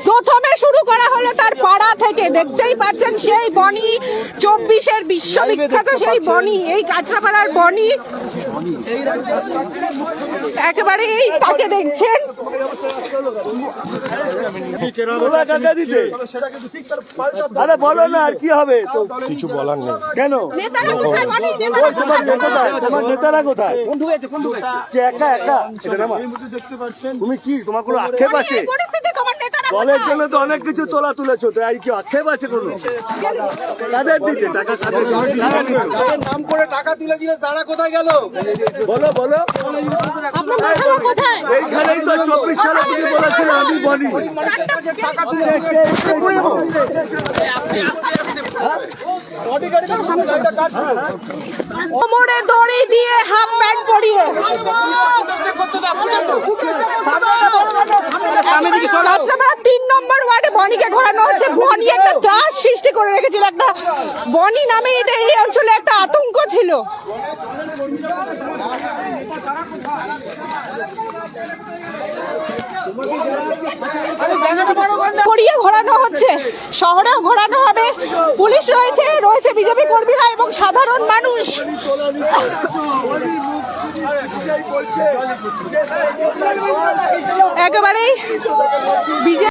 প্রথমে শুরু করা হলো তার পাড়া থেকে। দেখতেই পাচ্ছেন সেই বনি, 24-এর বিশ্ববিখ্যাত সেই বনি, এই কাঁচরাপাড়ার বনি একেবারে এই তাকে দেখছেন। আরে বলো না, আর কি হবে? কিছু বলার নেই। কেন? তোমার নেতারা কোথায়? একা একা তুমি কি, তোমার কোনো আক্ষেপ আছে? দলের জন্য তো অনেক কিছু তোলা তুলেছো, তো এই কি আক্ষেপ আছে কোনো? কাদের দিতে টাকা, কাদের নাম করে টাকা তুলে দিলে তারা কোথায় গেল? বলো বলো। এইখানেই তো 24 সালে তুমি বলেছিল আমি বলি কোমরে দড়ি দিয়ে হাফ প্যান্ট পরিয়ে 3 নম্বর ওয়ার্ডে বনিকে ঘোরানো হচ্ছে। বনি একটা দাস সৃষ্টি করে রেখেছিল, একটা বনি নামে এটা এই অঞ্চলে একটা আতঙ্ক ছিল। ঘুরিয়ে ঘোরানো হচ্ছে, শহরেও ঘোরানো হবে। পুলিশ রয়েছে, রয়েছে বিজেপি কর্মীরা এবং সাধারণ মানুষ। একেবারেই বিজেপি